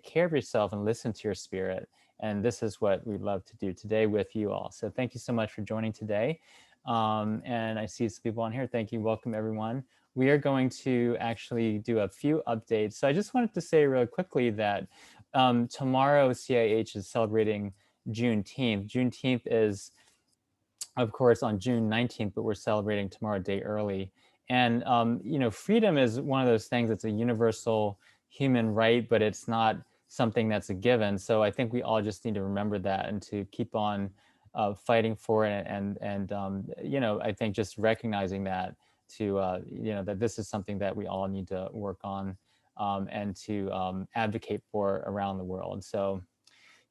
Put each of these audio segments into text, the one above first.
care of yourself and listen to your spirit. And this is what we'd love to do today with you all. So thank you so much for joining today. And I see some people on here. Thank you. Welcome, everyone. We are going to actually do a few updates. So I just wanted to say really quickly that tomorrow CIH is celebrating Juneteenth. Juneteenth is, of course, on June 19th, but we're celebrating tomorrow a day early. And, freedom is one of those things that's a universal human right, but it's not something that's a given. So I think we all just need to remember that and to keep on fighting for it. I think just recognizing that that this is something that we all need to work on and to advocate for around the world. So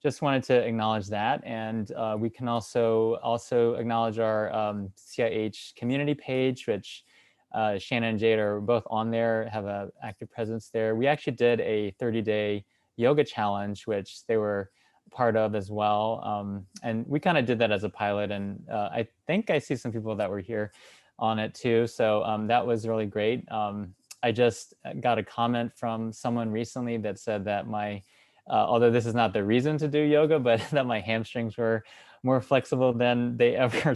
just wanted to acknowledge that. And we can also acknowledge our CIH community page, which Shannon and Jade are both on there, have an active presence there. We actually did a 30-day yoga challenge, which they were part of as well. And we kind of did that as a pilot. And I think I see some people that were here on it too. So that was really great. I just got a comment from someone recently that said that although this is not the reason to do yoga, but that my hamstrings were more flexible than they ever,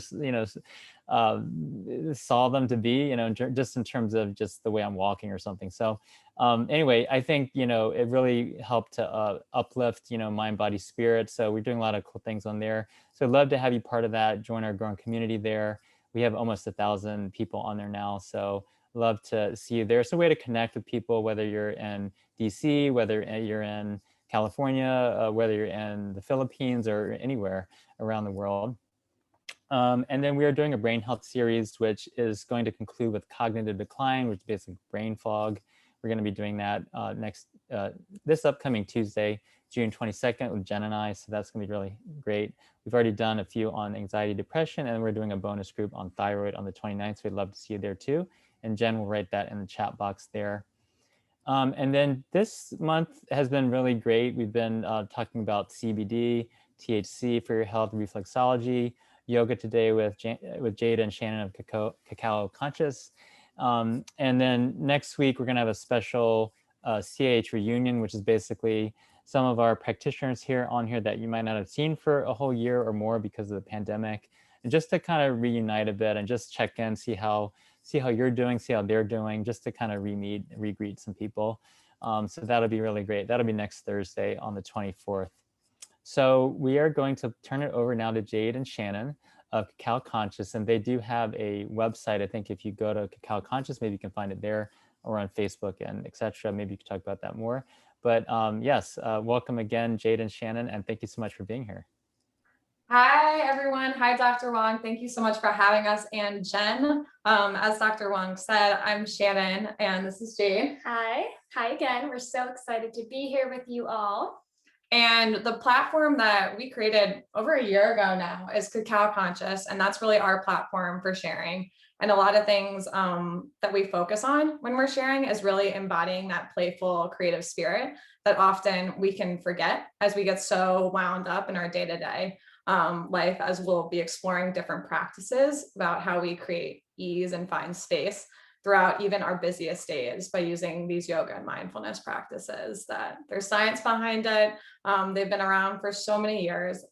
saw them to be, just in terms of just the way I'm walking or something. So anyway, I think, it really helped to uplift, mind, body, spirit. So we're doing a lot of cool things on there. So I'd love to have you part of that, join our growing community there. We have almost 1,000 people on there now. So love to see you there. It's a way to connect with people, whether you're in DC, whether you're in California, whether you're in the Philippines or anywhere around the world. And then we are doing a brain health series, which is going to conclude with cognitive decline, which is basically brain fog. We're going to be doing that this upcoming Tuesday, June 22nd with Jen and I. So that's going to be really great. We've already done a few on anxiety, depression, and we're doing a bonus group on thyroid on the 29th. So we'd love to see you there too. And Jen will write that in the chat box there. And then this month has been really great. We've been talking about CBD, THC for your health, reflexology, yoga today with Jade and Shannon of Cacao Conscious. And then next week, we're going to have a special CIH reunion, which is basically some of our practitioners on here that you might not have seen for a whole year or more because of the pandemic. And just to kind of reunite a bit and just check in, see how you're doing, see how they're doing, just to kind of re-greet some people. So that'll be really great. That'll be next Thursday on the 24th. So we are going to turn it over now to Jade and Shannon of Cacao Conscious, and they do have a website. I think if you go to Cacao Conscious, maybe you can find it there or on Facebook and etc. Maybe you could talk about that more. But yes, welcome again, Jade and Shannon, and thank you so much for being here. Hi, everyone. Hi, Dr. Wong. Thank you so much for having us. And Jen, as Dr. Wong said, I'm Shannon, and this is Jade. Hi. Hi again. We're so excited to be here with you all. And the platform that we created over a year ago now is Cacao Conscious, and that's really our platform for sharing. And a lot of things that we focus on when we're sharing is really embodying that playful, creative spirit that often we can forget as we get so wound up in our day-to-day life, as we'll be exploring different practices about how we create ease and find space throughout even our busiest days by using these yoga and mindfulness practices. That there's science behind it. They've been around for so many years.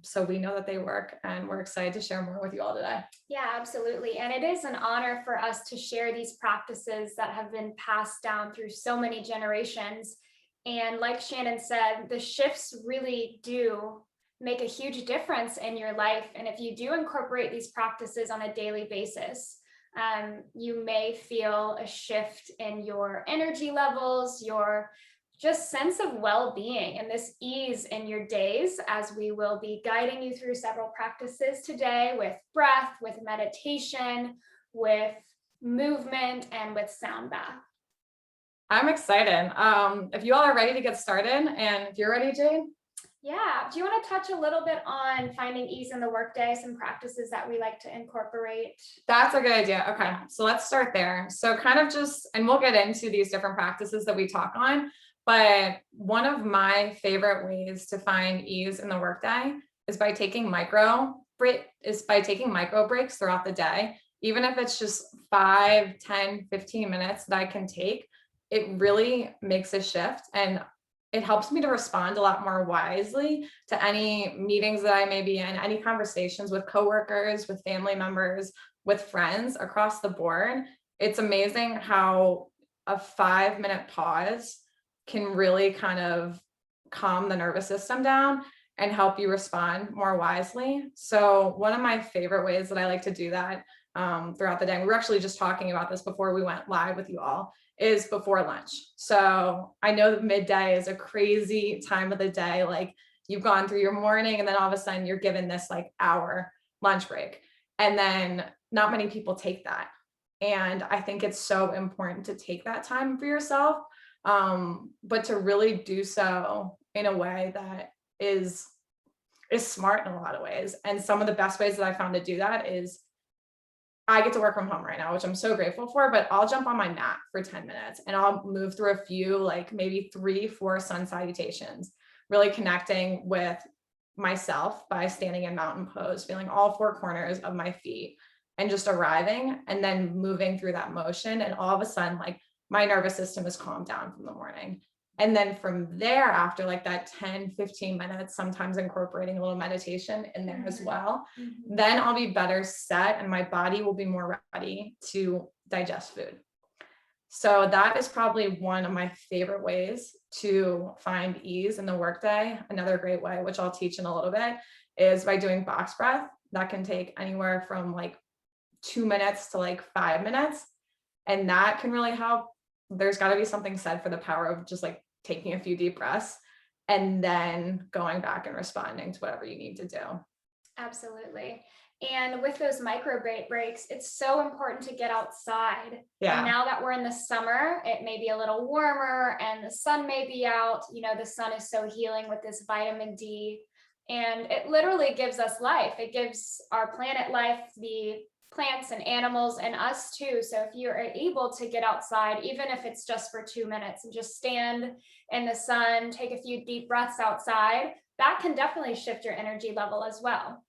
So we know that they work, and we're excited to share more with you all today. Yeah, absolutely. And it is an honor for us to share these practices that have been passed down through so many generations. And like Shannon said, the shifts really do make a huge difference in your life. And if you do incorporate these practices on a daily basis, you may feel a shift in your energy levels, your just sense of well-being, and this ease in your days, as we will be guiding you through several practices today with breath, with meditation, with movement, and with sound bath. I'm excited. If you all are ready to get started, and if you're ready, Jade. Yeah. Do you want to touch a little bit on finding ease in the workday, some practices that we like to incorporate? That's a good idea. Okay. So let's start there. So kind of and we'll get into these different practices that we talk on, but one of my favorite ways to find ease in the workday is by taking micro breaks throughout the day. Even if it's just 5, 10, 15 minutes that I can take, it really makes a shift. And it helps me to respond a lot more wisely to any meetings that I may be in, any conversations with coworkers, with family members, with friends across the board. It's amazing how a 5-minute pause can really kind of calm the nervous system down and help you respond more wisely. So one of my favorite ways that I like to do that throughout the day, we were actually just talking about this before we went live with you all, is before lunch. So I know that midday is a crazy time of the day. Like you've gone through your morning and then all of a sudden you're given this like hour lunch break. And then not many people take that. And I think it's so important to take that time for yourself, but to really do so in a way that is smart in a lot of ways. And some of the best ways that I found to do that is I get to work from home right now, which I'm so grateful for, but I'll jump on my mat for 10 minutes and I'll move through a few, like maybe 3-4 sun salutations, really connecting with myself by standing in mountain pose, feeling all 4 corners of my feet and just arriving and then moving through that motion. And all of a sudden, like my nervous system is calmed down from the morning. And then from there, after like that 10-15 minutes, sometimes incorporating a little meditation in there as well, then I'll be better set and my body will be more ready to digest food. So that is probably one of my favorite ways to find ease in the workday. Another great way, which I'll teach in a little bit, is by doing box breath. That can take anywhere from like 2 minutes to like 5 minutes. And that can really help. There's got to be something said for the power of just like taking a few deep breaths and then going back and responding to whatever you need to do. Absolutely. And with those micro breaks, it's so important to get outside. Yeah. And now that we're in the summer, it may be a little warmer and the sun may be out. You know, the sun is so healing with this vitamin D, and it literally gives us life. It gives our planet life, the plants and animals, and us too. So if you are able to get outside, even if it's just for 2 minutes and just stand in the sun, take a few deep breaths outside, that can definitely shift your energy level as well.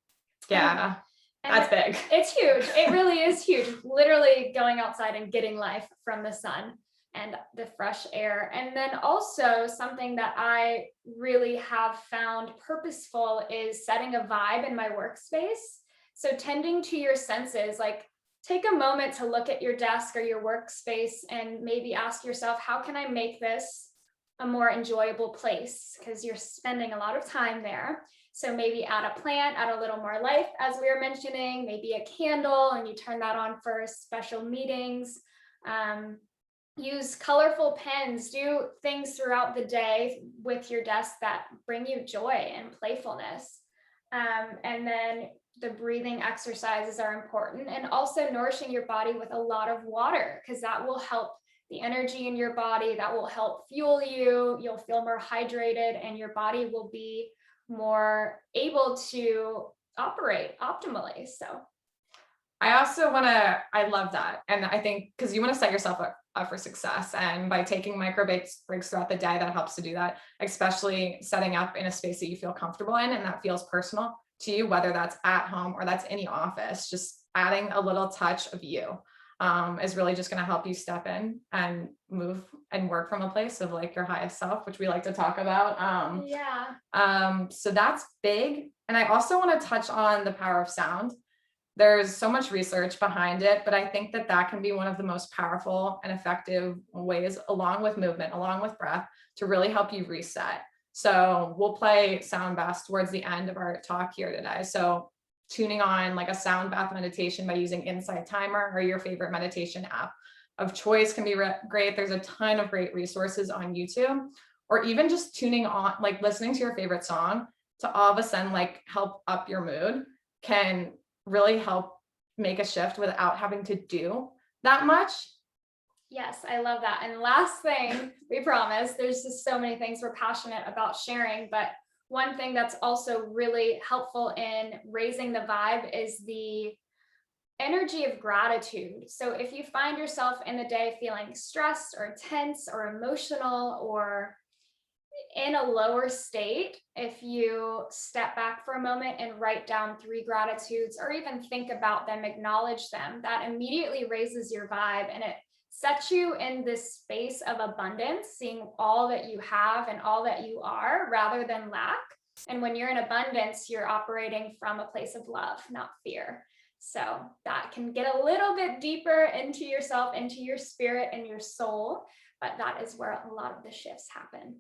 Yeah. And That's big. It's huge. It really is huge. Literally going outside and getting life from the sun and the fresh air. And then also something that I really have found purposeful is setting a vibe in my workspace. So tending to your senses, like take a moment to look at your desk or your workspace and maybe ask yourself, how can I make this a more enjoyable place? Because you're spending a lot of time there. So maybe add a plant, add a little more life, as we were mentioning, maybe a candle, and you turn that on for special meetings. Use colorful pens, do things throughout the day with your desk that bring you joy and playfulness. And then the breathing exercises are important, and also nourishing your body with a lot of water, because that will help the energy in your body, that will help fuel you. You'll feel more hydrated and your body will be more able to operate optimally. So I love that. And I think because you want to set yourself up for success. And by taking micro breaks throughout the day, that helps to do that, especially setting up in a space that you feel comfortable in and that feels personal to you, whether that's at home or that's in the office. Just adding a little touch of you is really just going to help you step in and move and work from a place of like your highest self, which we like to talk about. So that's big. And I also want to touch on the power of sound. There's so much research behind it, but I think that can be one of the most powerful and effective ways, along with movement, along with breath, to really help you reset. So we'll play sound baths towards the end of our talk here today. So tuning on like a sound bath meditation by using Insight Timer or your favorite meditation app of choice can be great. There's a ton of great resources on YouTube, or even just tuning on, like listening to your favorite song to all of a sudden like help up your mood can really help make a shift without having to do that much. Yes, I love that. And last thing, we promise, there's just so many things we're passionate about sharing, but one thing that's also really helpful in raising the vibe is the energy of gratitude. So if you find yourself in the day feeling stressed or tense or emotional or in a lower state, if you step back for a moment and write down 3 gratitudes or even think about them, acknowledge them, that immediately raises your vibe and it set you in this space of abundance, seeing all that you have and all that you are rather than lack. And when you're in abundance, you're operating from a place of love, not fear. So that can get a little bit deeper into yourself, into your spirit and your soul, but that is where a lot of the shifts happen.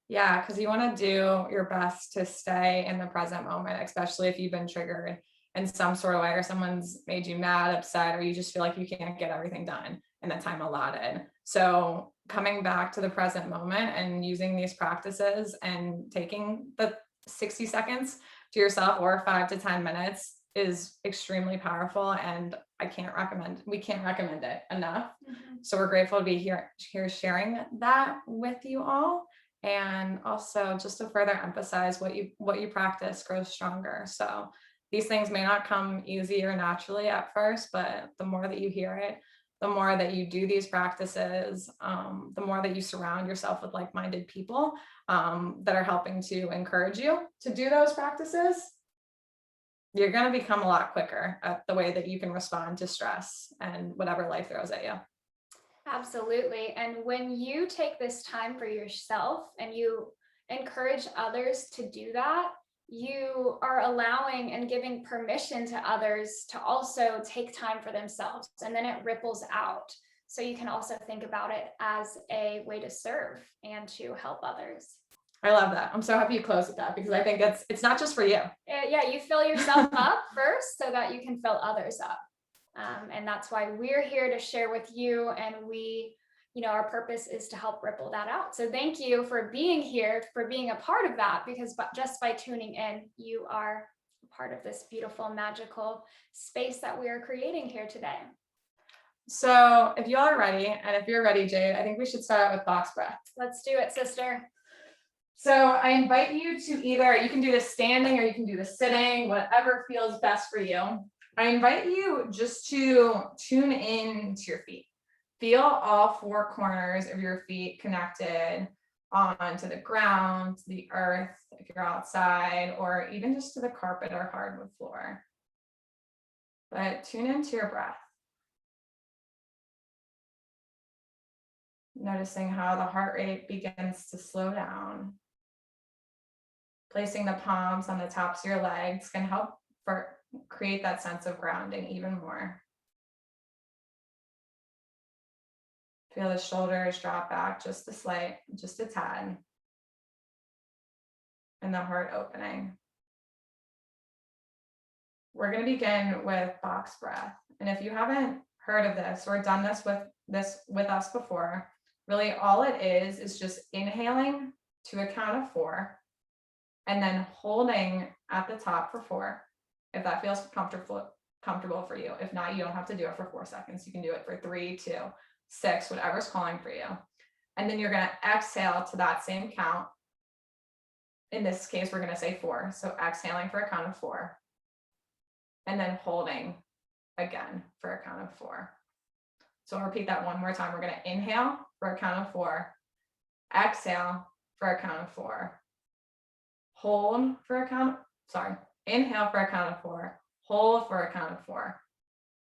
Yeah, because you want to do your best to stay in the present moment, especially if you've been triggered in some sort of way, or someone's made you mad, upset, or you just feel like you can't get everything done in the time allotted. So coming back to the present moment and using these practices and taking the 60 seconds to yourself, or 5 to 10 minutes, is extremely powerful. And we can't recommend it enough. So we're grateful to be here sharing that with you all. And also just to further emphasize what you practice grows stronger. So these things may not come easy or naturally at first, but the more that you hear it, the more that you do these practices, the more that you surround yourself with like-minded people that are helping to encourage you to do those practices, you're going to become a lot quicker at the way that you can respond to stress and whatever life throws at you. Absolutely. And when you take this time for yourself and you encourage others to do that, you are allowing and giving permission to others to also take time for themselves, and then it ripples out. So you can also think about it as a way to serve and to help others. I love that. I'm so happy you closed with that, because I think it's not just for you. Yeah, you fill yourself up first so that you can fill others up. And that's why we're here to share with you, and our purpose is to help ripple that out. So thank you for being here, for being a part of that, because just by tuning in, you are part of this beautiful, magical space that we are creating here today. So if y'all are ready, and if you're ready, Jade, I think we should start out with box breath. Let's do it, sister. So I invite you to you can do this standing or you can do this sitting, whatever feels best for you. I invite you just to tune in to your feet. Feel all 4 corners of your feet connected onto the ground, to the earth, if you're outside, or even just to the carpet or hardwood floor. But tune into your breath. Noticing how the heart rate begins to slow down. Placing the palms on the tops of your legs can help create that sense of grounding even more. Feel the shoulders drop back just a tad. And the heart opening. We're going to begin with box breath. And if you haven't heard of this or done this with us before, really all it is just inhaling to a count of 4 and then holding at the top for 4. If that feels comfortable for you. If not, you don't have to do it for 4 seconds. You can do it for 3, 2, 6, whatever's calling for you. And then you're going to exhale to that same count. In this case, we're going to say 4. So exhaling for a count of 4. And then holding again for a count of 4. So I'll repeat that one more time. We're going to inhale for a count of 4. Exhale for a count of 4. Hold for a count. Inhale for a count of 4. Hold for a count of 4.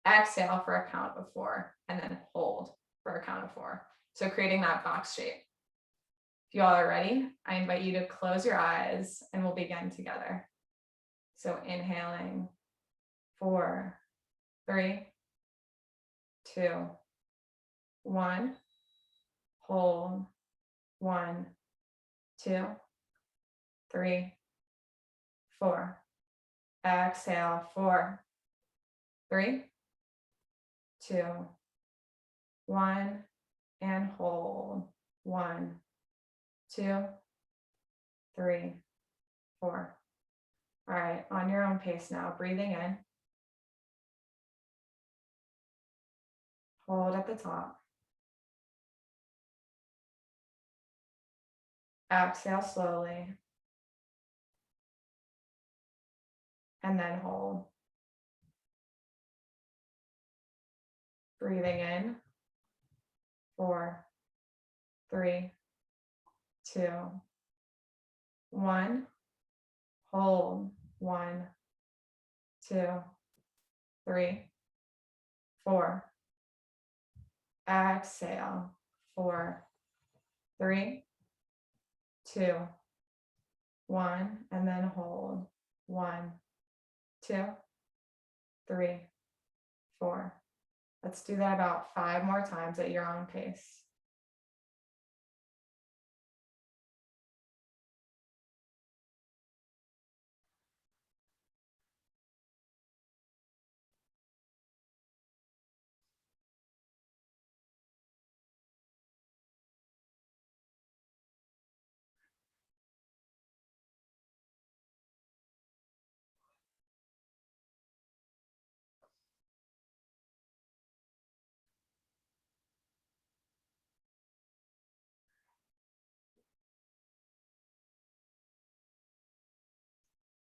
Exhale for a count of 4. And then hold for a count of 4. So creating that box shape. If you all are ready, I invite you to close your eyes and we'll begin together. So inhaling, 4, 3, 2, 1. Hold, 1, 2, 3, 4. Exhale, 4, 3, 2, 1, and hold, 1, 2, 3, 4. All right, on your own pace now, breathing in. Hold at the top. Exhale slowly. And then hold. Breathing in. 4, 3, 2, 1. Hold. 1, 2, 3, 4. Exhale, 4, 3, 2, 1, and then hold. 1, 2, 3, 4. Let's do that about 5 more times at your own pace.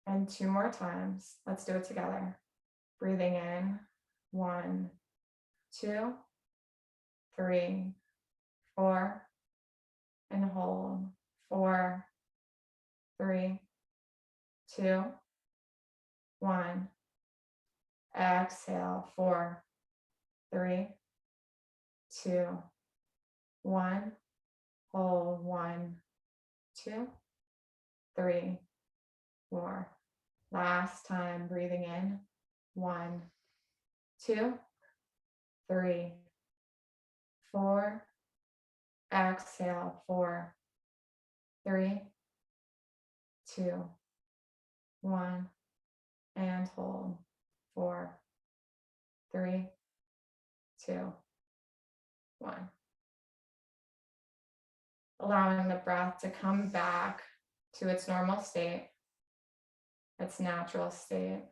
And 2 more times. Let's do it together. Breathing in, 1, 2, 3, 4, and hold. 4, 3, 2, 1. Exhale, 4, 3, 2, 1. Hold. 1, 2, 3, 4. Last time, breathing in, 1, 2, 3, 4. Exhale, 4, 3, 2, 1, and hold. 4, 3, 2, 1. Allowing the breath to come back to its normal state, its natural state.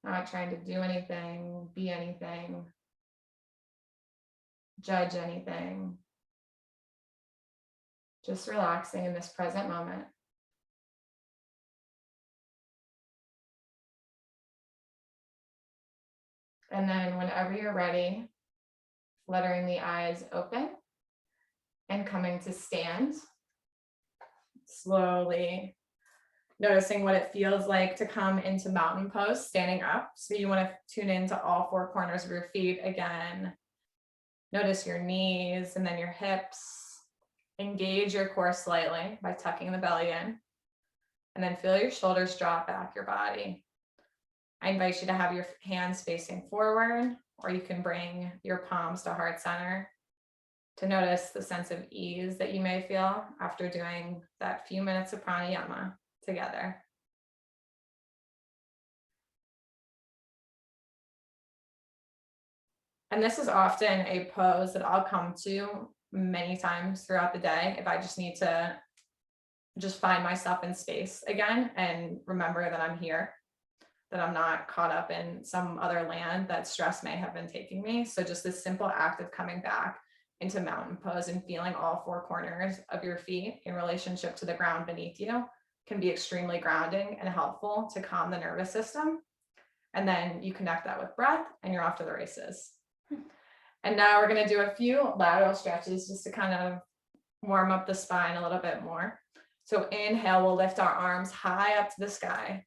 Not trying to do anything, be anything, judge anything. Just relaxing in this present moment. And then whenever you're ready, fluttering the eyes open and coming to stand. Slowly noticing what it feels like to come into mountain pose, standing up. So you want to tune into all 4 corners of your feet again. Notice your knees and then your hips. Engage your core slightly by tucking the belly in. And then feel your shoulders drop back your body. I invite you to have your hands facing forward, or you can bring your palms to heart center to notice the sense of ease that you may feel after doing that few minutes of pranayama together. And this is often a pose that I'll come to many times throughout the day if I just need to just find myself in space again and remember that I'm here, that I'm not caught up in some other land that stress may have been taking me. So just this simple act of coming back into mountain pose and feeling all 4 corners of your feet in relationship to the ground beneath you can be extremely grounding and helpful to calm the nervous system. And then you connect that with breath and you're off to the races. And now we're going to do a few lateral stretches just to kind of warm up the spine a little bit more. So inhale, we'll lift our arms high up to the sky.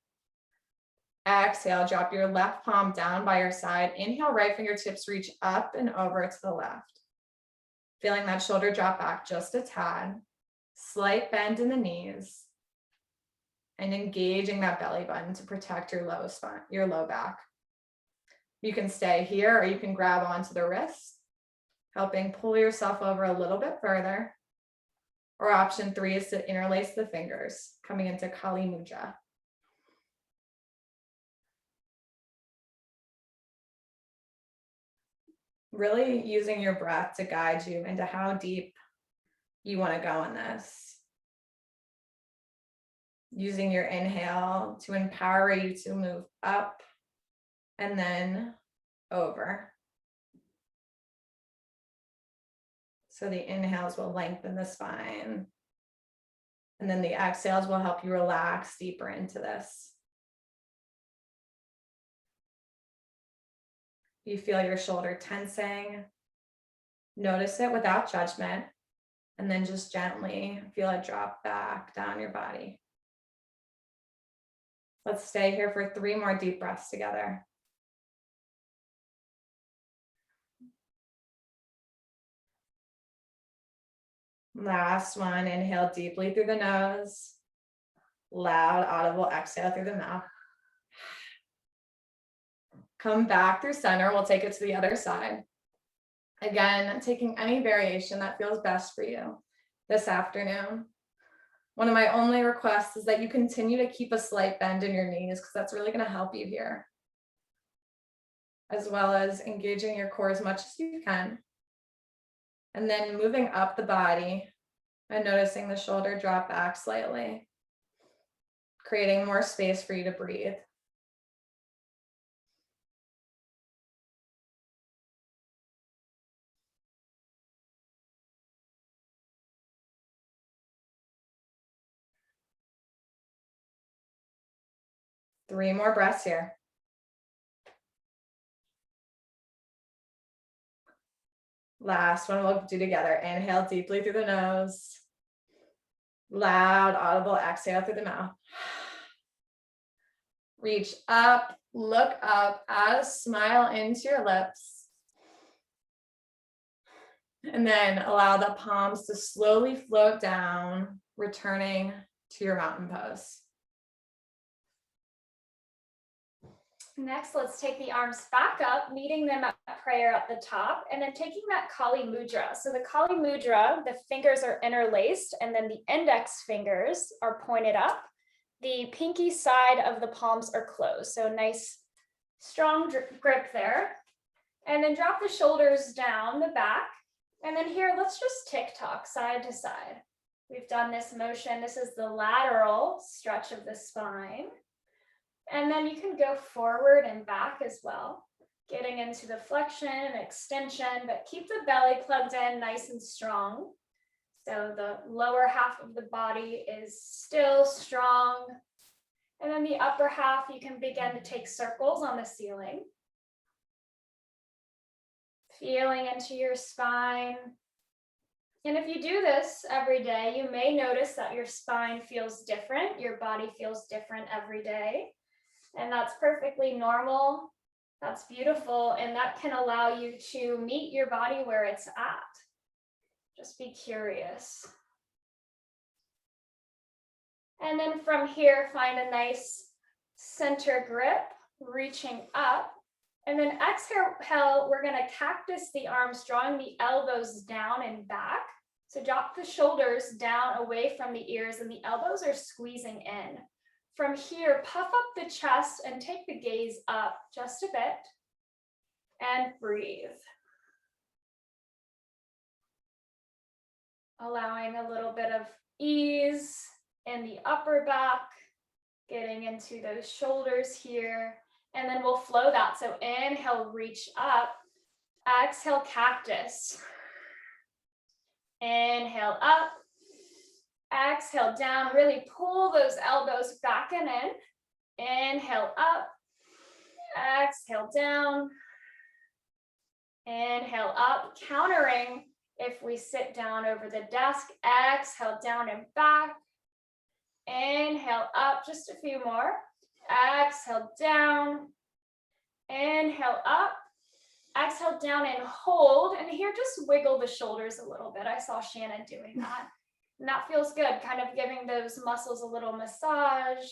Exhale, drop your left palm down by your side. Inhale, right fingertips reach up and over to the left. Feeling that shoulder drop back just a tad. Slight bend in the knees. And engaging that belly button to protect your low spine, your low back. You can stay here or you can grab onto the wrist, helping pull yourself over a little bit further. Or option 3 is to interlace the fingers, coming into Kali Mudra. Really using your breath to guide you into how deep you want to go in this. Using your inhale to empower you to move up and then over. So the inhales will lengthen the spine. And then the exhales will help you relax deeper into this. You feel your shoulder tensing. Notice it without judgment. And then just gently feel it drop back down your body. Let's stay here for 3 more deep breaths together. Last one, inhale deeply through the nose. Loud, audible exhale through the mouth. Come back through center. We'll take it to the other side. Again, taking any variation that feels best for you this afternoon. One of my only requests is that you continue to keep a slight bend in your knees because that's really going to help you here, as well as engaging your core as much as you can. And then moving up the body and noticing the shoulder drop back slightly, creating more space for you to breathe. Three more breaths here. Last one we'll do together. Inhale deeply through the nose. Loud, audible exhale through the mouth. Reach up, look up, add a smile into your lips. And then allow the palms to slowly float down, returning to your mountain pose. Next, let's take the arms back up, meeting them at prayer at the top, and then taking that Kali Mudra. So the Kali Mudra, the fingers are interlaced, and then the index fingers are pointed up. The pinky side of the palms are closed. So nice, strong grip there. And then drop the shoulders down the back. And then here, let's just tick-tock side to side. We've done this motion. This is the lateral stretch of the spine. And then you can go forward and back as well, getting into the flexion and extension, but keep the belly plugged in nice and strong. So the lower half of the body is still strong. And then the upper half, you can begin to take circles on the ceiling. Feeling into your spine. And if you do this every day, you may notice that your spine feels different. Your body feels different every day. And that's perfectly normal. That's beautiful. And that can allow you to meet your body where it's at. Just be curious. And then from here, find a nice center grip, reaching up. And then exhale, we're going to cactus the arms, drawing the elbows down and back. So drop the shoulders down away from the ears, and the elbows are squeezing in. From here, puff up the chest and take the gaze up just a bit and breathe. Allowing a little bit of ease in the upper back, getting into those shoulders here, and then we'll flow that. So inhale, reach up, exhale, cactus. Inhale up. Exhale down, really pull those elbows back and in. Inhale up, exhale down. Inhale up, countering if we sit down over the desk. Exhale down and back. Inhale up, just a few more. Exhale down. Inhale up. Exhale down and hold. And here, just wiggle the shoulders a little bit. I saw Shannon doing that. And that feels good, kind of giving those muscles a little massage,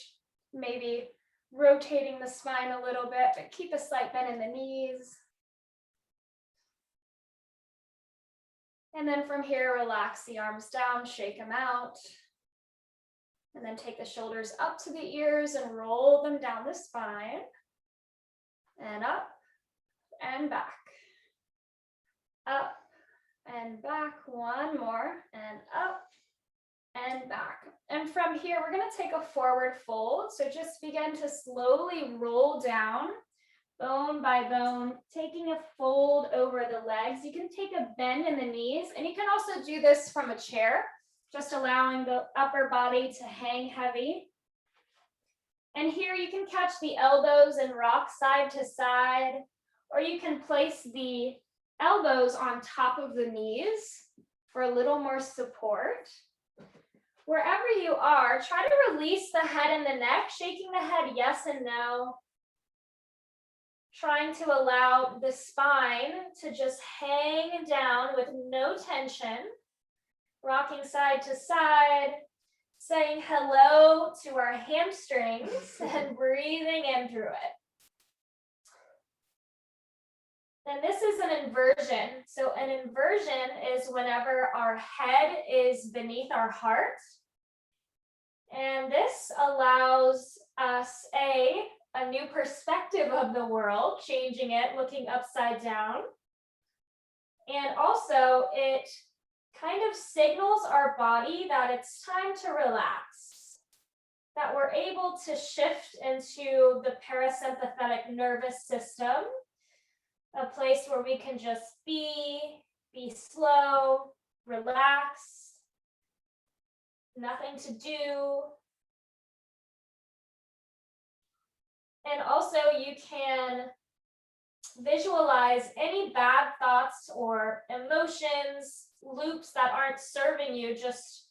maybe rotating the spine a little bit, but keep a slight bend in the knees. And then from here, relax the arms down, shake them out. And then take the shoulders up to the ears and roll them down the spine. And up and back. Up and back. One more, and up and back. And from here, we're going to take a forward fold. So just begin to slowly roll down, bone by bone, taking a fold over the legs. You can take a bend in the knees, and you can also do this from a chair, just allowing the upper body to hang heavy. And here you can catch the elbows and rock side to side, or you can place the elbows on top of the knees for a little more support. Wherever you are, try to release the head and the neck, shaking the head yes and no. Trying to allow the spine to just hang down with no tension. rocking side to side, saying hello to our hamstrings and breathing in through it. And this is an inversion. So an inversion is whenever our head is beneath our heart. And this allows us a new perspective of the world, changing it, looking upside down. And also it kind of signals our body that it's time to relax, that we're able to shift into the parasympathetic nervous system, a place where we can just be slow, relax, nothing to do. And also you can visualize any bad thoughts or emotions, loops that aren't serving you, just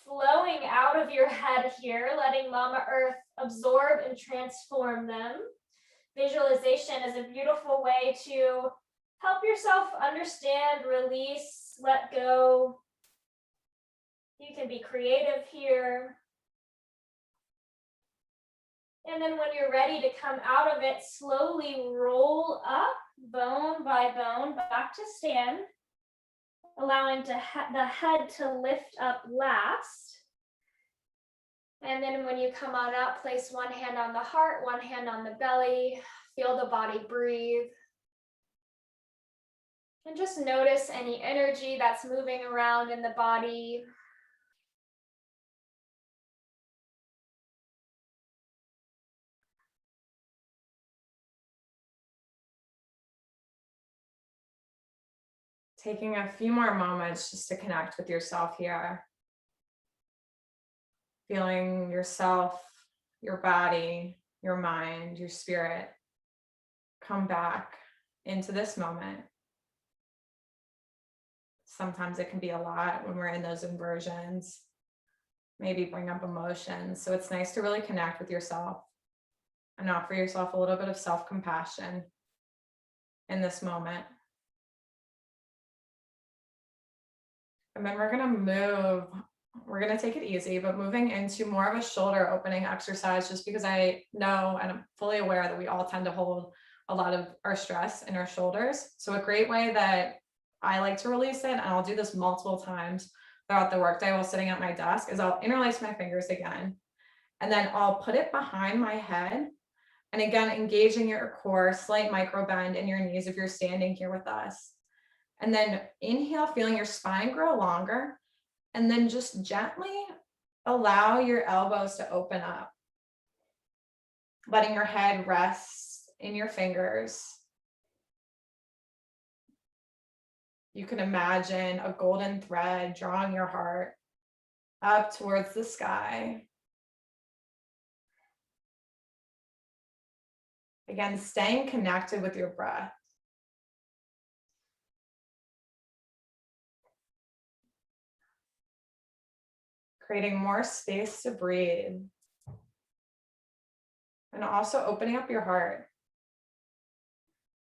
flowing out of your head here, letting Mama Earth absorb and transform them. Visualization is a beautiful way to help yourself understand, release, let go. You can be creative here. And then when you're ready to come out of it, slowly roll up bone by bone back to stand, allowing the head to lift up last. And then when you come on up, place one hand on the heart, one hand on the belly, feel the body breathe. And just notice any energy that's moving around in the body. Taking a few more moments just to connect with yourself here. Feeling yourself, your body, your mind, your spirit come back into this moment. Sometimes it can be a lot when we're in those inversions, maybe bring up emotions. So it's nice to really connect with yourself and offer yourself a little bit of self-compassion in this moment. And then we're gonna take it easy, but moving into more of a shoulder opening exercise, just because I know and I'm fully aware that we all tend to hold a lot of our stress in our shoulders. So a great way that I like to release it, and I'll do this multiple times throughout the workday while sitting at my desk, is I'll interlace my fingers again, and then I'll put it behind my head. And again, engaging your core, slight micro bend in your knees if you're standing here with us. And then inhale, feeling your spine grow longer. And then just gently allow your elbows to open up. Letting your head rest in your fingers. You can imagine a golden thread drawing your heart up towards the sky. Again, staying connected with your breath. Creating more space to breathe. And also opening up your heart.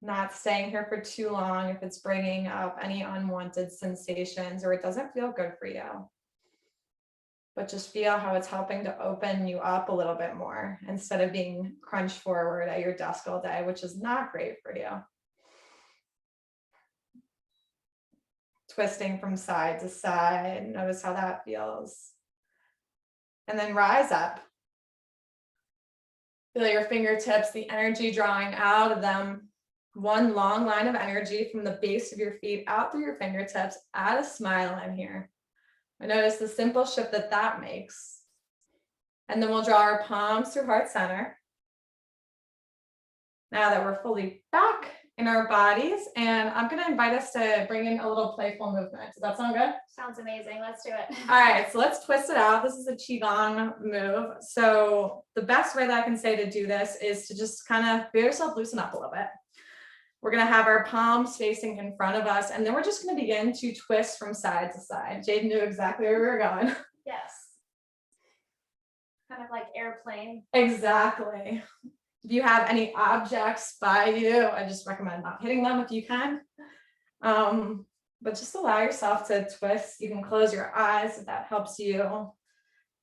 Not staying here for too long if it's bringing up any unwanted sensations or it doesn't feel good for you. But just feel how it's helping to open you up a little bit more instead of being crunched forward at your desk all day, which is not great for you. Twisting from side to side. Notice how that feels. And then rise up. Feel your fingertips, the energy drawing out of them. One long line of energy from the base of your feet out through your fingertips. Add a smile in here. And notice the simple shift that that makes. And then we'll draw our palms through heart center. Now that we're fully back in our bodies, and I'm going to invite us to bring in a little playful movement. Does that sound good? Sounds amazing. Let's do it. All right, so let's twist it out. This is a Qigong move. So the best way that I can say to do this is to just kind of feel yourself loosen up a little bit. We're going to have our palms facing in front of us, and then we're just going to begin to twist from side to side. Jade knew exactly where we were going. Yes. Kind of like airplane. Exactly. If you have any objects by you, I just recommend not hitting them if you can. but just allow yourself to twist. You can close your eyes if that helps you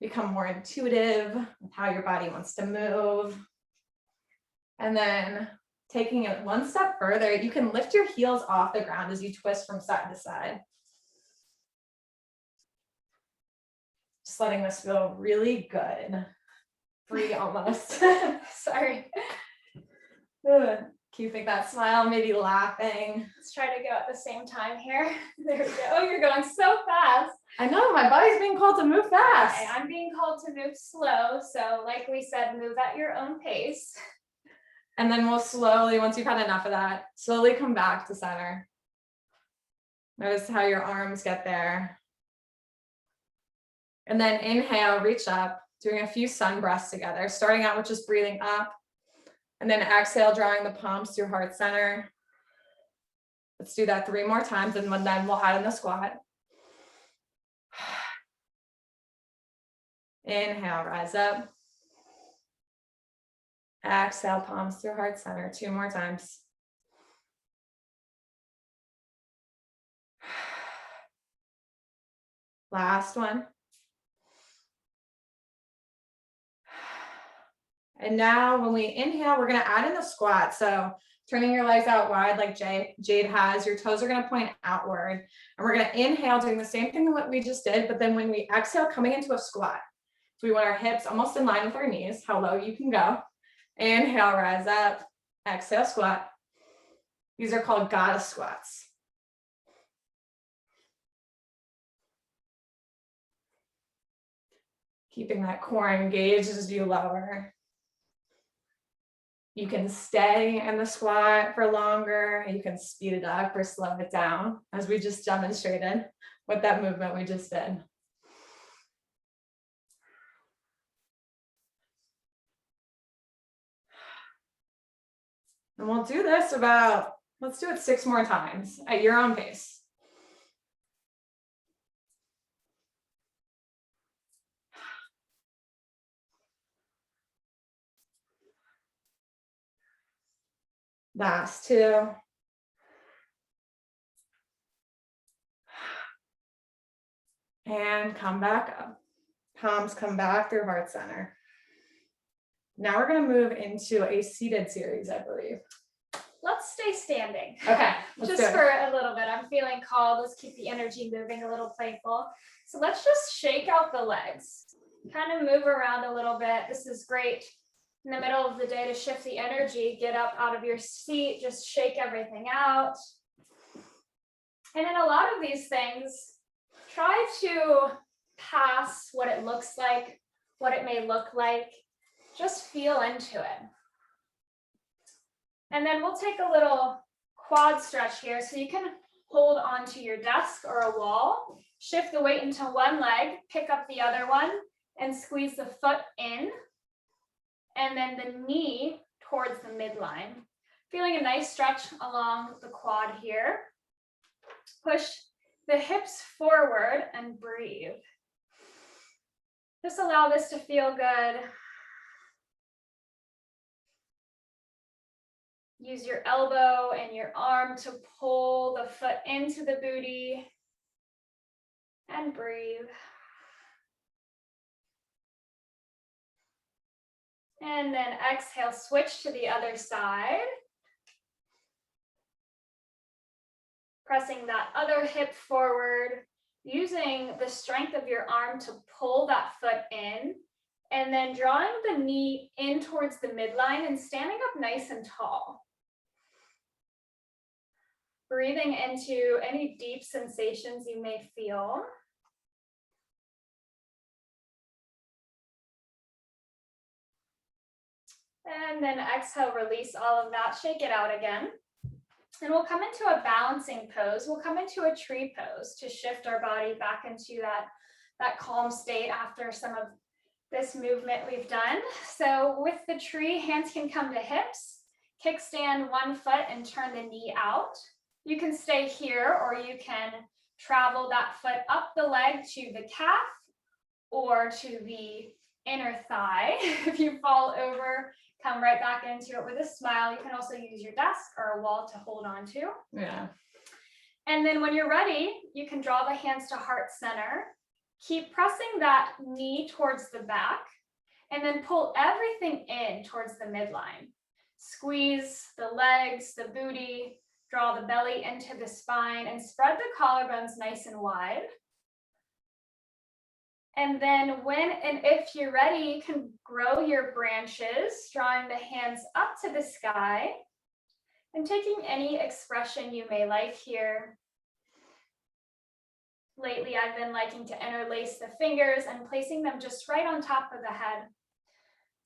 become more intuitive with how your body wants to move. And then taking it one step further, you can lift your heels off the ground as you twist from side to side. Just letting this feel really good. Free almost. Sorry. Good. Keeping that smile, maybe laughing. Let's try to go at the same time here. There we go. Oh, you're going so fast. I know, my body's being called to move fast. Okay, I'm being called to move slow. So like we said, move at your own pace. And then we'll slowly, once you've had enough of that, slowly come back to center. Notice how your arms get there. And then inhale, reach up, doing a few sun breaths together, starting out with just breathing up. And then exhale, drawing the palms to your heart center. Let's do that 3 more times, and then we'll add in the squat. Inhale, rise up. Exhale, palms to your heart center. 2 more times. Last one. And now when we inhale, we're going to add in the squat. So turning your legs out wide like Jade has, your toes are going to point outward. And we're going to inhale, doing the same thing that we just did, but then when we exhale, coming into a squat. So we want our hips almost in line with our knees, how low you can go. Inhale, rise up. Exhale, squat. These are called goddess squats. Keeping that core engaged as you lower. You can stay in the squat for longer. You can speed it up or slow it down, as we just demonstrated with that movement we just did. And we'll do this let's do it 6 more times at your own pace. Last 2. And come back up. Palms come back through heart center. Now we're going to move into a seated series, I believe. Let's stay standing. Okay. Just for a little bit. I'm feeling called. Let's keep the energy moving, a little playful. So let's just shake out the legs. Kind of move around a little bit. This is great in the middle of the day to shift the energy. Get up out of your seat. Just shake everything out. And in a lot of these things, try to pass what it looks like, what it may look like. Just feel into it. And then we'll take a little quad stretch here. So you can hold onto your desk or a wall, shift the weight into one leg, pick up the other one, and squeeze the foot in. And then the knee towards the midline. Feeling a nice stretch along the quad here. Push the hips forward and breathe. Just allow this to feel good. Use your elbow and your arm to pull the foot into the booty and breathe. And then exhale, switch to the other side. Pressing that other hip forward, using the strength of your arm to pull that foot in, and then drawing the knee in towards the midline and standing up nice and tall. Breathing into any deep sensations you may feel. And then exhale, release all of that, shake it out again. And we'll come into a balancing pose. We'll come into a tree pose to shift our body back into that calm state after some of this movement we've done. So with the tree, hands can come to hips, kickstand one foot and turn the knee out. You can stay here, or you can travel that foot up the leg to the calf or to the inner thigh. If you fall over, come right back into it with a smile. You can also use your desk or a wall to hold on to. Yeah. And then when you're ready, you can draw the hands to heart center. Keep pressing that knee towards the back, and then pull everything in towards the midline. Squeeze the legs, the booty, draw the belly into the spine, and spread the collarbones nice and wide. And then when and if you're ready, you can grow your branches, drawing the hands up to the sky and taking any expression you may like here. Lately, I've been liking to interlace the fingers and placing them just right on top of the head.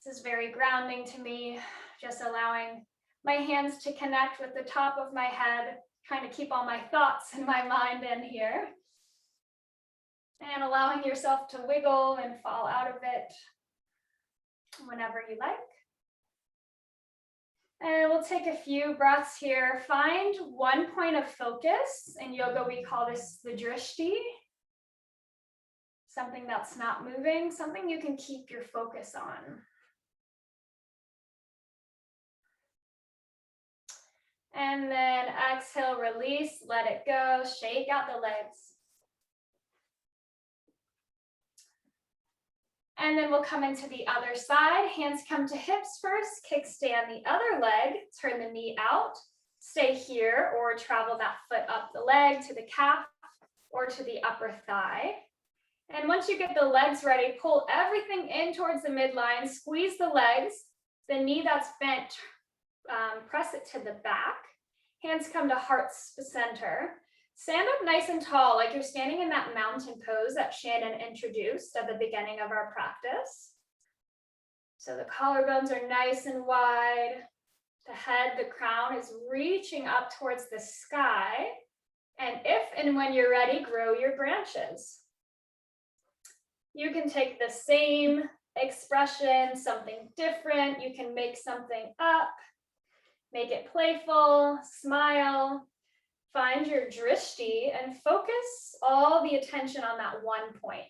This is very grounding to me, just allowing my hands to connect with the top of my head, trying to keep all my thoughts and my mind in here. And allowing yourself to wiggle and fall out of it whenever you like. And we'll take a few breaths here. Find one point of focus. In yoga, we call this the drishti. Something that's not moving, something you can keep your focus on. And then exhale, release, let it go, shake out the legs. And then we'll come into the other side. Hands come to hips first, kickstand the other leg, turn the knee out, stay here or travel that foot up the leg to the calf or to the upper thigh. And once you get the legs ready, pull everything in towards the midline, squeeze the legs, the knee that's bent, press it to the back. Hands come to heart center. Stand up nice and tall, like you're standing in that mountain pose that Shannon introduced at the beginning of our practice. So the collarbones are nice and wide. The head, the crown is reaching up towards the sky. And if and when you're ready, grow your branches. You can take the same expression, something different. You can make something up, make it playful, smile. Find your drishti and focus all the attention on that one point.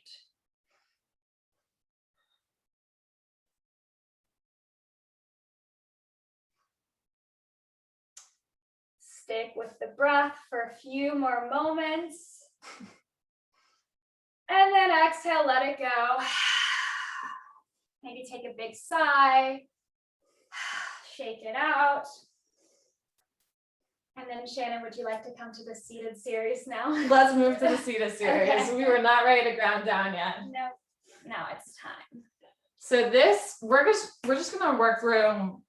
Stick with the breath for a few more moments. And then exhale, let it go. Maybe take a big sigh. Shake it out. And then Shannon, would you like to come to the seated series now? Let's move to the seated series. Okay. We were not ready to ground down yet. No, now it's time. So this, we're just gonna work through,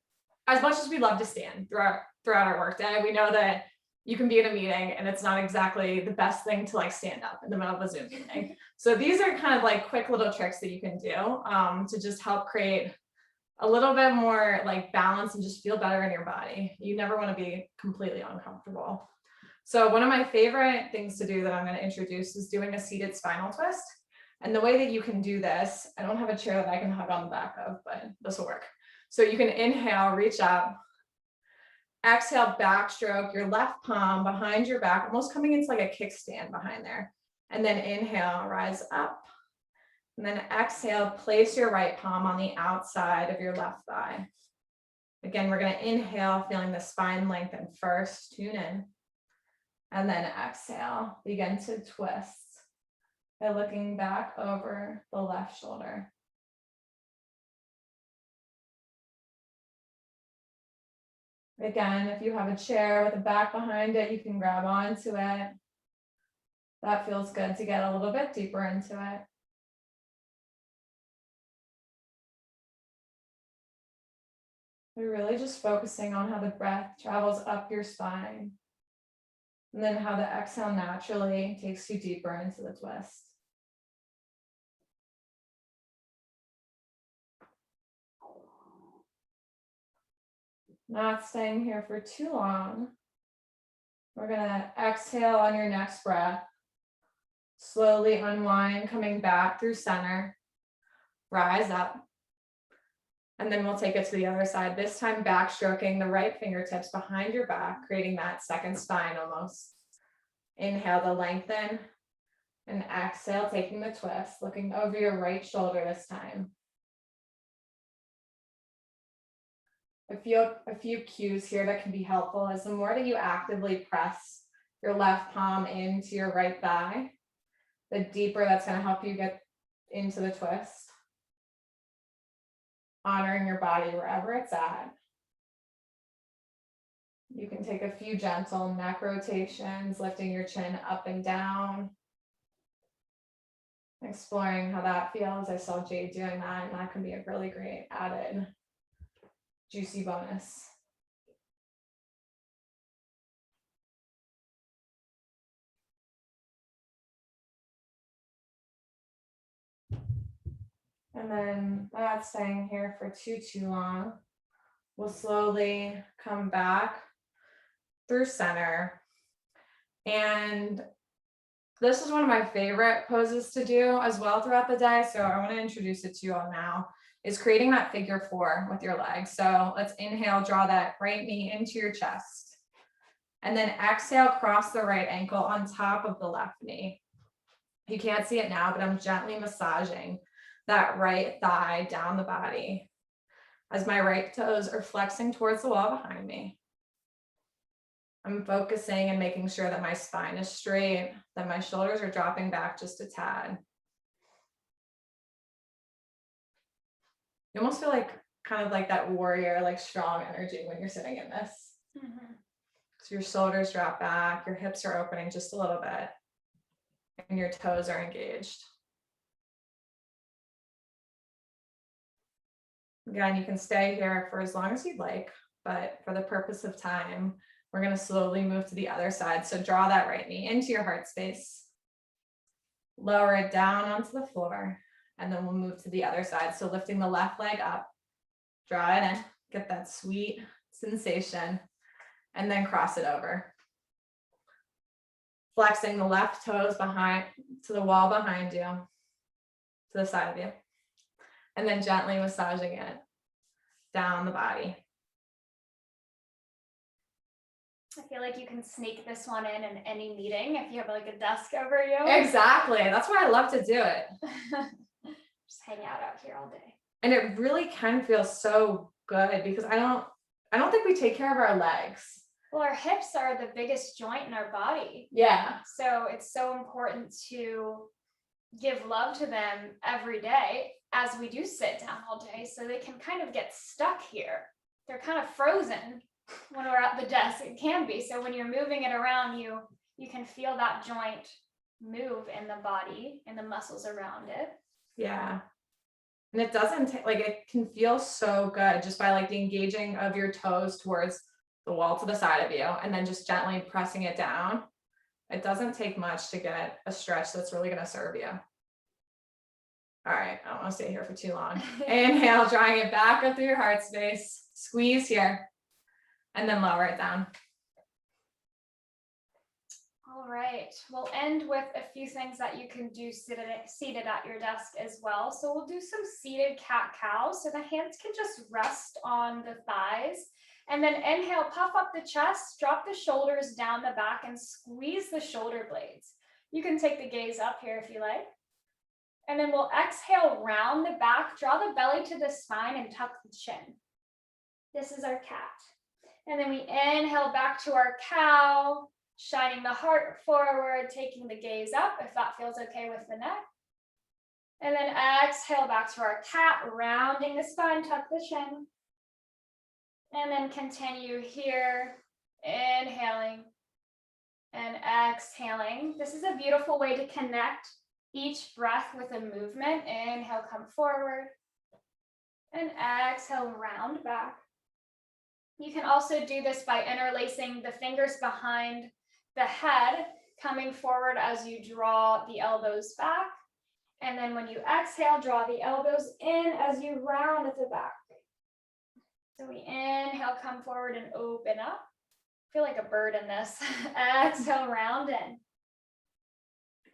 as much as we love to stand throughout our workday, we know that you can be in a meeting and it's not exactly the best thing to like stand up in the middle of a Zoom meeting. So these are kind of like quick little tricks that you can do to just help create a little bit more like balance and just feel better in your body. You never want to be completely uncomfortable. So one of my favorite things to do that I'm going to introduce is doing a seated spinal twist. And the way that you can do this, I don't have a chair that I can hug on the back of, but this will work. So you can inhale, reach up, exhale, backstroke your left palm behind your back, almost coming into like a kickstand behind there. And then inhale, rise up. And then exhale, place your right palm on the outside of your left thigh. Again, we're going to inhale, feeling the spine lengthen first, tune in. And then exhale, begin to twist by looking back over the left shoulder. Again, if you have a chair with a back behind it, you can grab onto it. That feels good to get a little bit deeper into it. We're really just focusing on how the breath travels up your spine, and then how the exhale naturally takes you deeper into the twist. Not staying here for too long. We're gonna exhale on your next breath. Slowly unwind, coming back through center. Rise up. And then we'll take it to the other side, this time backstroking the right fingertips behind your back, creating that second spine almost. Inhale to lengthen, and exhale, taking the twist, looking over your right shoulder this time. A few cues here that can be helpful is the more that you actively press your left palm into your right thigh. The deeper, that's going to help you get into the twist. Honoring your body wherever it's at. You can take a few gentle neck rotations, lifting your chin up and down. Exploring how that feels. I saw Jade doing that, and that can be a really great added juicy bonus. And then not staying here for too long. We'll slowly come back through center. And this is one of my favorite poses to do as well throughout the day. So I want to introduce it to you all now, is creating that figure 4 with your legs. So let's inhale, draw that right knee into your chest. And then exhale, cross the right ankle on top of the left knee. You can't see it now, but I'm gently massaging that right thigh down the body as my right toes are flexing towards the wall behind me. I'm focusing and making sure that my spine is straight, that my shoulders are dropping back just a tad. You almost feel like kind of like that warrior, like strong energy when you're sitting in this. So your shoulders drop back, your hips are opening just a little bit, and your toes are engaged. Again, you can stay here for as long as you'd like, but for the purpose of time, we're going to slowly move to the other side. So draw that right knee into your heart space, lower it down onto the floor, and then we'll move to the other side. So lifting the left leg up, draw it in, get that sweet sensation, and then cross it over. Flexing the left toes behind to the wall behind you, to the side of you, and then gently massaging it down the body. I feel like you can sneak this one in any meeting if you have like a desk over you. Exactly. That's why I love to do it. Just hang out here all day. And it really can feel so good because I don't think we take care of our legs. Well, our hips are the biggest joint in our body. Yeah. So it's so important to give love to them every day as we do sit down all day, so they can kind of get stuck here. They're kind of frozen when we're at the desk. It can be. So when you're moving it around, you can feel that joint move in the body and the muscles around it. Yeah. And it doesn't take, like, it can feel so good just by like the engaging of your toes towards the wall to the side of you and then just gently pressing it down. It doesn't take much to get a stretch that's really going to serve you. All right, I don't want to stay here for too long. Inhale, drawing it back up through your heart space. Squeeze here, and then lower it down. All right, we'll end with a few things that you can do seated at your desk as well. So we'll do some seated cat-cow. So the hands can just rest on the thighs. And then inhale, puff up the chest, drop the shoulders down the back and squeeze the shoulder blades. You can take the gaze up here if you like. And then we'll exhale, round the back, draw the belly to the spine and tuck the chin. This is our cat. And then we inhale back to our cow, shining the heart forward, taking the gaze up if that feels okay with the neck. And then exhale back to our cat, rounding the spine, tuck the chin. And then continue here, inhaling and exhaling. This is a beautiful way to connect each breath with a movement. Inhale, come forward. And exhale, round back. You can also do this by interlacing the fingers behind the head, coming forward as you draw the elbows back. And then when you exhale, draw the elbows in as you round at the back. So we inhale, come forward and open up. I feel like a bird in this. Exhale, round in.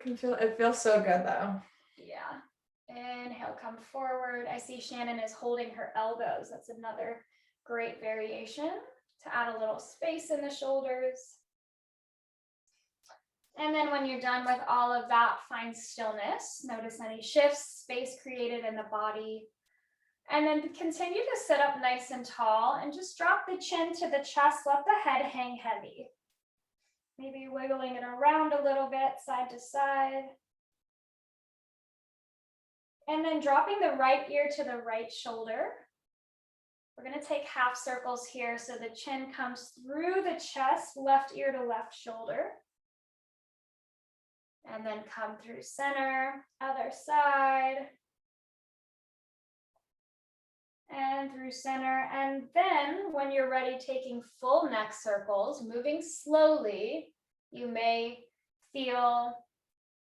It feels so good though. Yeah. Inhale, come forward. I see Shannon is holding her elbows. That's another great variation to add a little space in the shoulders. And then when you're done with all of that, find stillness. Notice any shifts, space created in the body. And then continue to sit up nice and tall and just drop the chin to the chest. Let the head hang heavy. Maybe wiggling it around a little bit, side to side. And then dropping the right ear to the right shoulder. We're going to take half circles here so the chin comes through the chest, left ear to left shoulder. And then come through center, other side. And through center. And then when you're ready, taking full neck circles, moving slowly, you may feel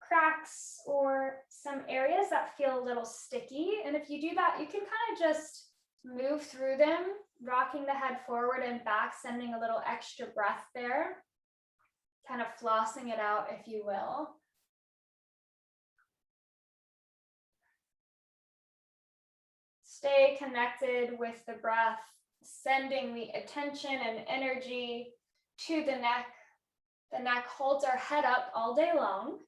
cracks or some areas that feel a little sticky. And if you do that, you can kind of just move through them, rocking the head forward and back, sending a little extra breath there, kind of flossing it out, if you will. Stay connected with the breath, sending the attention and energy to the neck. The neck holds our head up all day long.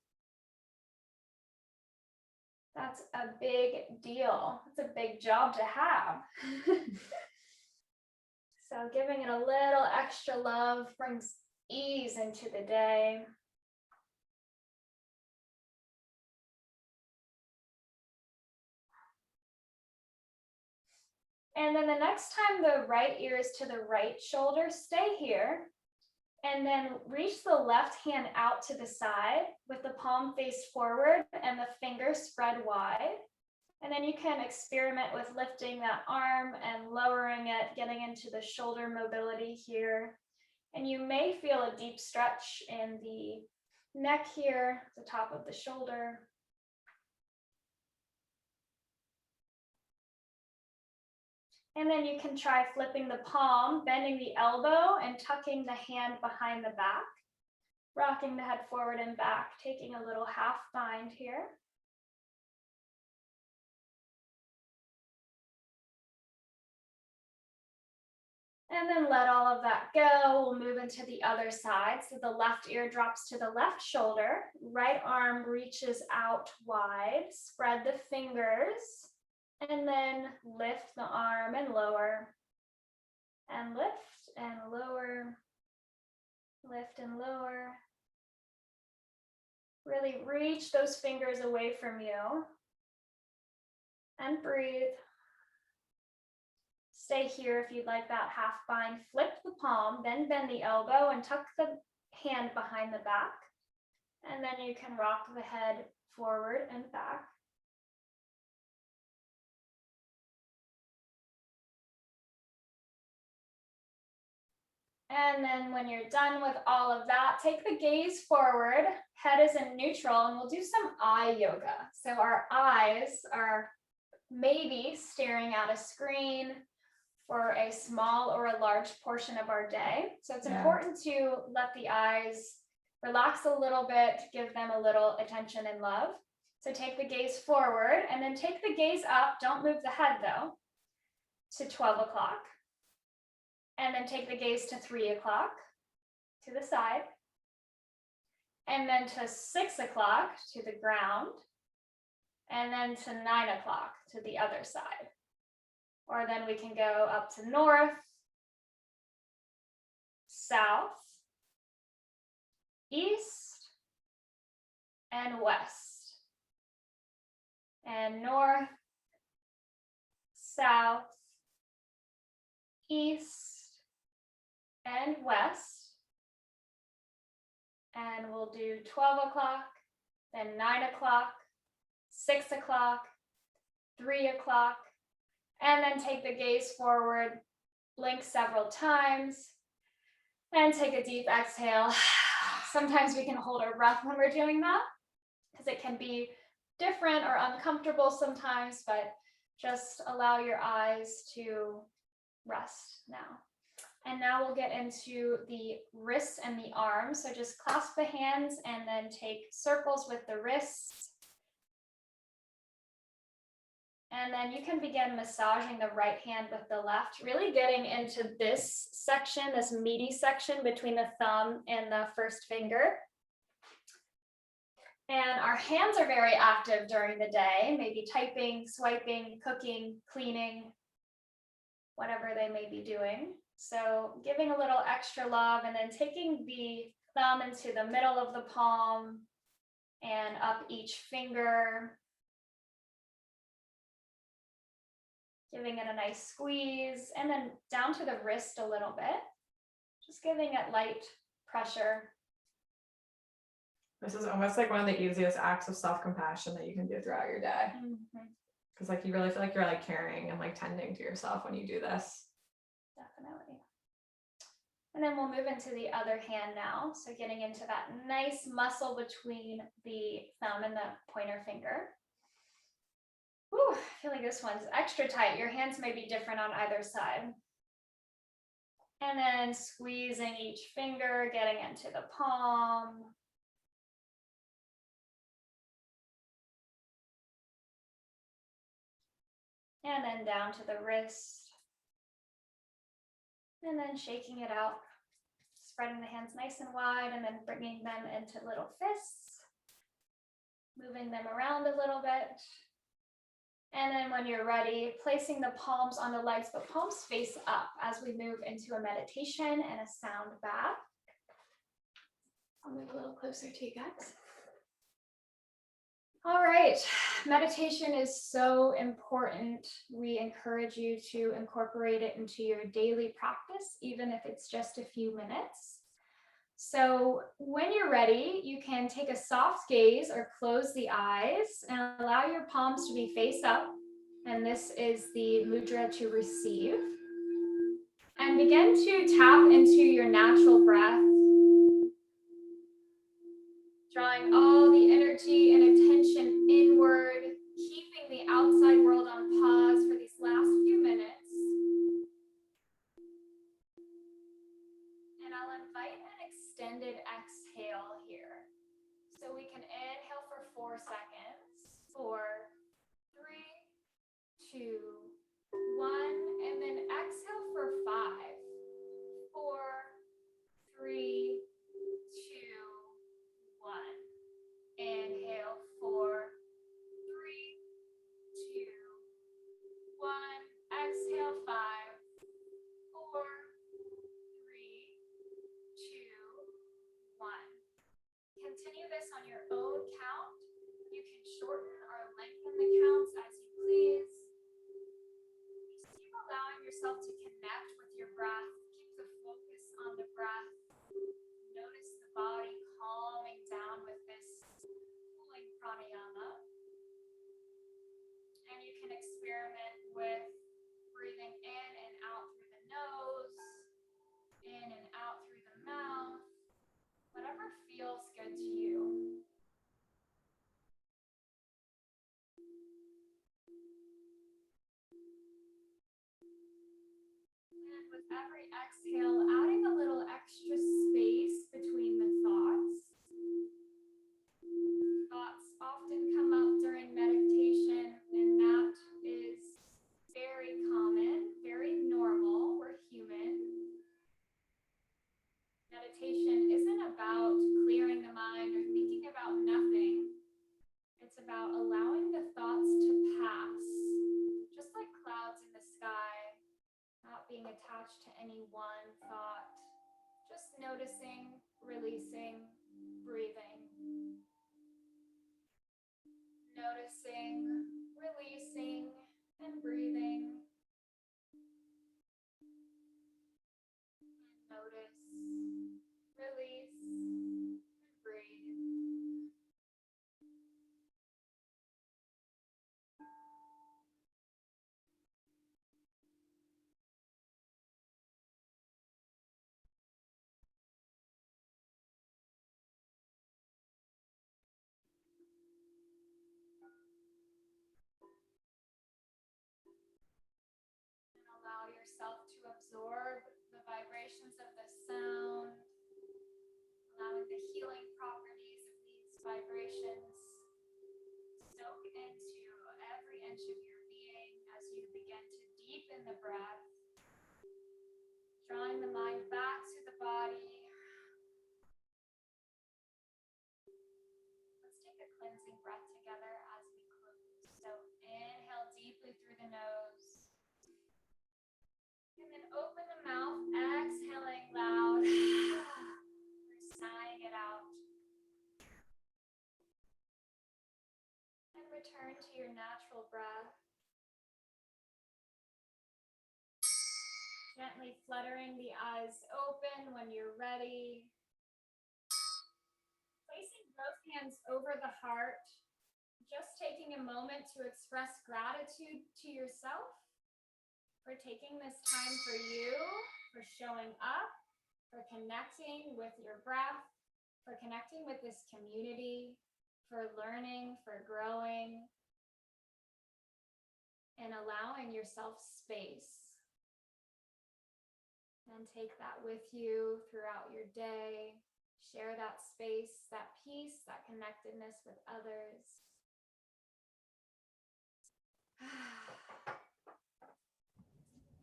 That's a big deal. It's a big job to have. So giving it a little extra love brings ease into the day. And then the next time the right ear is to the right shoulder, stay here. And then reach the left hand out to the side with the palm face forward and the fingers spread wide. And then you can experiment with lifting that arm and lowering it, getting into the shoulder mobility here. And you may feel a deep stretch in the neck here, the top of the shoulder. And then you can try flipping the palm, bending the elbow and tucking the hand behind the back, rocking the head forward and back, taking a little half bind here. And then let all of that go. We'll move into the other side. So the left ear drops to the left shoulder, right arm reaches out wide, spread the fingers. And then lift the arm and lower, and lift and lower, lift and lower. Really reach those fingers away from you and breathe. Stay here if you'd like that half bind. Flip the palm, then bend the elbow and tuck the hand behind the back. And then you can rock the head forward and back. And then when you're done with all of that, take the gaze forward, head is in neutral, and we'll do some eye yoga. So our eyes are maybe staring at a screen for a small or a large portion of our day. So it's important to let the eyes relax a little bit, give them a little attention and love. So take the gaze forward and then take the gaze up. Don't move the head though, to 12 o'clock. And then take the gaze to 3 o'clock to the side. And then to 6 o'clock to the ground. And then to 9 o'clock to the other side. Or then we can go up to north, south, east, and west. And north, south, east, and west. And we'll do 12 o'clock, then 9 o'clock, 6 o'clock, 3 o'clock, and then take the gaze forward, blink several times, and take a deep exhale. Sometimes we can hold our breath when we're doing that, because it can be different or uncomfortable sometimes, but just allow your eyes to rest now. And now we'll get into the wrists and the arms. So just clasp the hands and then take circles with the wrists. And then you can begin massaging the right hand with the left, really getting into this section, this meaty section between the thumb and the first finger. And our hands are very active during the day, maybe typing, swiping, cooking, cleaning, whatever they may be doing. So giving a little extra love and then taking the thumb into the middle of the palm and up each finger. Giving it a nice squeeze, and then down to the wrist a little bit. Just giving it light pressure. This is almost like one of the easiest acts of self-compassion that you can do throughout your day. Because like you really feel like you're like caring and like tending to yourself when you do this. Definitely. And then we'll move into the other hand now. So getting into that nice muscle between the thumb and the pointer finger. Whew, I feel like this one's extra tight. Your hands may be different on either side. And then squeezing each finger, getting into the palm. And then down to the wrist. And then shaking it out, spreading the hands nice and wide, and then bringing them into little fists, moving them around a little bit. And then when you're ready, placing the palms on the legs, but palms face up as we move into a meditation and a sound bath. I'll move a little closer to you guys. All right, meditation is so important. We encourage you to incorporate it into your daily practice, even if it's just a few minutes. So when you're ready, you can take a soft gaze or close the eyes and allow your palms to be face up. And this is the mudra to receive. And begin to tap into your natural breath, drawing all the energy and attention inward, keeping the outside world on pause for these last few minutes. And I'll invite an extended exhale here. So we can inhale for 4 seconds. 4, 3, 2, 1, and then exhale for 5, 4, 3, 2, 1. Inhale, 4, 3, 2, 1. Exhale, 5, 4, 3, 2, 1. Continue this on your own count. You can shorten or lengthen the counts as you please. Just keep allowing yourself to connect with your breath. Keep the focus on the breath. Notice the body calming down with this cooling pranayama. And you can experiment with breathing in and out through the nose, in and out through the mouth, whatever feels good to you. And with every exhale, adding a little extra space between the thoughts. Thoughts often come up during meditation, and that is very common, very normal. We're human. Meditation isn't about clearing the mind or thinking about nothing. It's about allowing the thoughts to pass, just like clouds in the sky, not being attached to any one thought, just noticing, releasing, breathing. Noticing, releasing, and breathing. And notice, release, and breathe. Allow yourself to absorb the vibrations of the sound, allowing the healing properties of these vibrations soak into every inch of your being as you begin to deepen the breath, drawing the mind back to the body. Let's take a cleansing breath together as we close. So inhale deeply through the nose. And then open the mouth, exhaling loud. We're sighing into your natural breath. Gently fluttering the eyes open when you're ready. Placing both hands over the heart. Just taking a moment to express gratitude to yourself for taking this time for you, for showing up, for connecting with your breath, for connecting with this community, for learning, for growing, and allowing yourself space. And take that with you throughout your day. Share that space, that peace, that connectedness with others.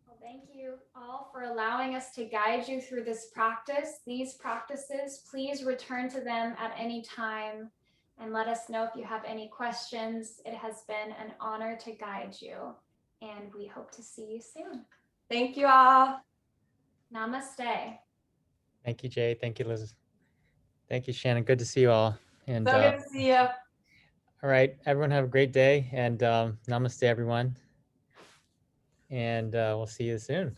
Well, thank you all for allowing us to guide you through this practice. These practices, please return to them at any time and let us know if you have any questions. It has been an honor to guide you, and we hope to see you soon. Thank you all. Namaste. Thank you, Jade. Thank you, Liz. Thank you, Shannon. Good to see you all. And So good to see you. all right, everyone have a great day, and namaste, everyone. And we'll see you soon.